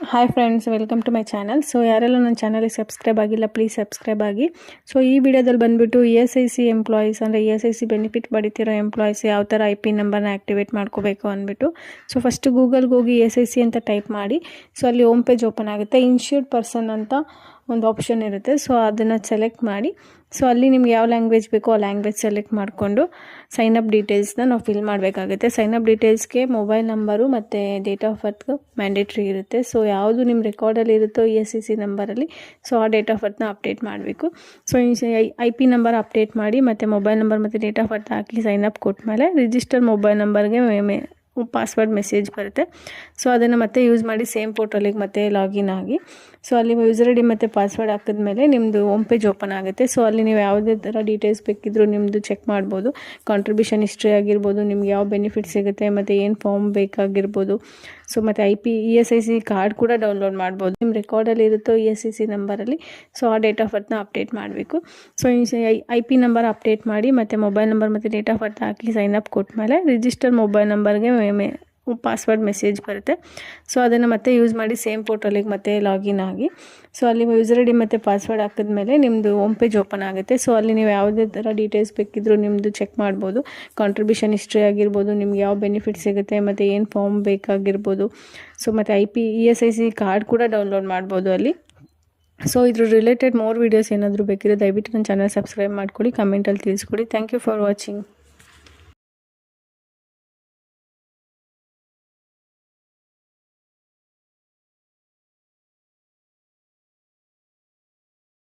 Hi friends, welcome to my channel. So ಯಾರೆಲ್ಲ ನನ್ನ ಚಾನಲಿಗೆ ಸಬ್ಸ್ಕ್ರೈಬ್ ಆಗಿಲ್ಲ, ಪ್ಲೀಸ್ ಸಬ್ಸ್ಕ್ರೈಬ್ ಆಗಿ. ಸೊ ಈ ವಿಡಿಯೋದಲ್ಲಿ ಬಂದುಬಿಟ್ಟು ESIC ಎಂಪ್ಲಾಯೀಸ್ ಅಂದರೆ ESIC ಬೆನಿಫಿಟ್ ಪಡಿತಿರೋ ಎಂಪ್ಲಾಯೀಸ್ ಯಾವ ಥರ IP ನಂಬರ್ನ ಆ್ಯಕ್ಟಿವೇಟ್ ಮಾಡ್ಕೋಬೇಕು ಅಂದ್ಬಿಟ್ಟು. ಸೊ ಫಸ್ಟು ಗೂಗಲ್ಗೆ ಹೋಗಿ ESIC ಅಂತ ಟೈಪ್ ಮಾಡಿ. ಸೊ ಅಲ್ಲಿ ಹೋಮ್ ಪೇಜ್ ಓಪನ್ ಆಗುತ್ತೆ. ಇನ್ಶೂರ್ಡ್ ಪರ್ಸನ್ ಅಂತ ಒಂದು ಆಪ್ಷನ್ ಇರುತ್ತೆ. ಸೊ ಅದನ್ನು ಸೆಲೆಕ್ಟ್ ಮಾಡಿ. ಸೊ ಅಲ್ಲಿ ನಿಮ್ಗೆ ಯಾವ ಲ್ಯಾಂಗ್ವೇಜ್ ಬೇಕೋ ಆ ಲ್ಯಾಂಗ್ವೇಜ್ ಸೆಲೆಕ್ಟ್ ಮಾಡಿಕೊಂಡು ಸೈನ್ ಅಪ್ ಡೀಟೇಲ್ಸ್ನ ನಾವು ಫಿಲ್ ಮಾಡಬೇಕಾಗುತ್ತೆ. ಸೈನ್ ಅಪ್ ಡೀಟೇಲ್ಸ್ಗೆ ಮೊಬೈಲ್ ನಂಬರು ಮತ್ತು ಡೇಟ್ ಆಫ್ ಬರ್ತ್ ಮ್ಯಾಂಡೇಟ್ರಿ ಇರುತ್ತೆ. ಸೊ ಯಾವುದು ನಿಮ್ಮ ರೆಕಾರ್ಡಲ್ಲಿ ಇರುತ್ತೋ ESIC ನಂಬರಲ್ಲಿ, ಸೊ ಆ ಡೇಟ್ ಆಫ್ ಬರ್ತ್ನ ಅಪ್ಡೇಟ್ ಮಾಡಬೇಕು. ಸೊ IP ನಂಬರ್ ಅಪ್ಡೇಟ್ ಮಾಡಿ ಮತ್ತು ಮೊಬೈಲ್ ನಂಬರ್ ಮತ್ತು ಡೇಟ್ ಆಫ್ ಬರ್ತ್ ಹಾಕಿ ಸೈನ್ ಅಪ್ ಕೊಟ್ಮೇಲೆ ರಿಜಿಸ್ಟರ್ ಮೊಬೈಲ್ ನಂಬರ್ಗೆ ಪಾಸ್ವರ್ಡ್ ಮೆಸೇಜ್ ಬರುತ್ತೆ. ಸೊ ಅದನ್ನು ಮತ್ತೆ ಯೂಸ್ ಮಾಡಿ ಸೇಮ್ ಪೋರ್ಟಲಿಗೆ ಮತ್ತೆ ಲಾಗಿನ್ ಆಗಿ. ಸೊ ಅಲ್ಲಿ ಯೂಸರ್ ID ಮತ್ತು ಪಾಸ್ವರ್ಡ್ ಹಾಕಿದ್ಮೇಲೆ ನಿಮ್ಮದು ಹೋಮ್ ಪೇಜ್ ಓಪನ್ ಆಗುತ್ತೆ. ಸೊ ಅಲ್ಲಿ ನೀವು ಯಾವುದೇ ಥರ ಡೀಟೇಲ್ಸ್ ಬೇಕಿದ್ದರೂ ನಿಮ್ಮದು ಚೆಕ್ ಮಾಡ್ಬೋದು. ಕಾಂಟ್ರಿಬ್ಯೂಷನ್ ಹಿಸ್ಟ್ರಿ ಆಗಿರ್ಬೋದು, ನಿಮ್ಗೆ ಯಾವ ಬೆನಿಫಿಟ್ ಸಿಗುತ್ತೆ ಮತ್ತು ಏನು ಫಾರ್ಮ್ ಬೇಕಾಗಿರ್ಬೋದು. ಸೊ ಮತ್ತು ESIC ಕಾರ್ಡ್ ಕೂಡ ಡೌನ್ಲೋಡ್ ಮಾಡ್ಬೋದು. ನಿಮ್ಮ ರೆಕಾರ್ಡಲ್ಲಿ ಇರುತ್ತೋ ESIC ನಂಬರಲ್ಲಿ, ಸೊ ಆ ಡೇಟ್ ಆಫ್ ಬರ್ತ್ನ ಅಪ್ಡೇಟ್ ಮಾಡಬೇಕು. ಸೊ IP ನಂಬರ್ ಅಪ್ಡೇಟ್ ಮಾಡಿ ಮತ್ತು ಮೊಬೈಲ್ ನಂಬರ್ ಮತ್ತು ಡೇಟ್ ಆಫ್ ಬರ್ತ್ ಹಾಕಿ ಸೈನ್ ಅಪ್ ಕೊಟ್ಮೇಲೆ ರಿಜಿಸ್ಟರ್ ಮೊಬೈಲ್ ನಂಬರ್ಗೆ ಪಾಸ್ವರ್ಡ್ ಮೆಸೇಜ್ ಬರುತ್ತೆ. ಸೊ ಅದನ್ನು ಮತ್ತೆ ಯೂಸ್ ಮಾಡಿ ಸೇಮ್ ಪೋರ್ಟಲಿಗೆ ಮತ್ತೆ ಲಾಗಿನ್ ಆಗಿ. ಸೊ ಅಲ್ಲಿ ಯೂಸರ್ ID ಮತ್ತು ಪಾಸ್ವರ್ಡ್ ಹಾಕಿದ್ಮೇಲೆ ನಿಮ್ಮದು ಹೋಮ್ ಪೇಜ್ ಓಪನ್ ಆಗುತ್ತೆ. ಸೊ ಅಲ್ಲಿ ನೀವು ಯಾವುದೇ ಥರ ಡೀಟೇಲ್ಸ್ ಬೇಕಿದ್ದರೂ ನಿಮ್ಮದು ಚೆಕ್ ಮಾಡ್ಬೋದು. ಕಾಂಟ್ರಿಬ್ಯೂಷನ್ ಹಿಸ್ಟ್ರಿ ಆಗಿರ್ಬೋದು, ನಿಮ್ಗೆ ಯಾವ ಬೆನಿಫಿಟ್ ಸಿಗುತ್ತೆ ಮತ್ತು ಏನು ಫಾರ್ಮ್ ಬೇಕಾಗಿರ್ಬೋದು. ಸೊ ಮತ್ತು ESIC ಕಾರ್ಡ್ ಕೂಡ ಡೌನ್ಲೋಡ್ ಮಾಡ್ಬೋದು ಅಲ್ಲಿ. ಸೊ ಇದ್ರ ರಿಲೇಟೆಡ್ ಮೋರ್ ವೀಡಿಯೋಸ್ ಏನಾದರೂ ಬೇಕಿರೋ ದಯವಿಟ್ಟು ನನ್ನ ಚಾನಲ್ ಸಬ್ಸ್ಕ್ರೈಬ್ ಮಾಡ್ಕೊಳ್ಳಿ, ಕಮೆಂಟಲ್ಲಿ ತಿಳಿಸ್ಕೊಡಿ. Thank you for watching.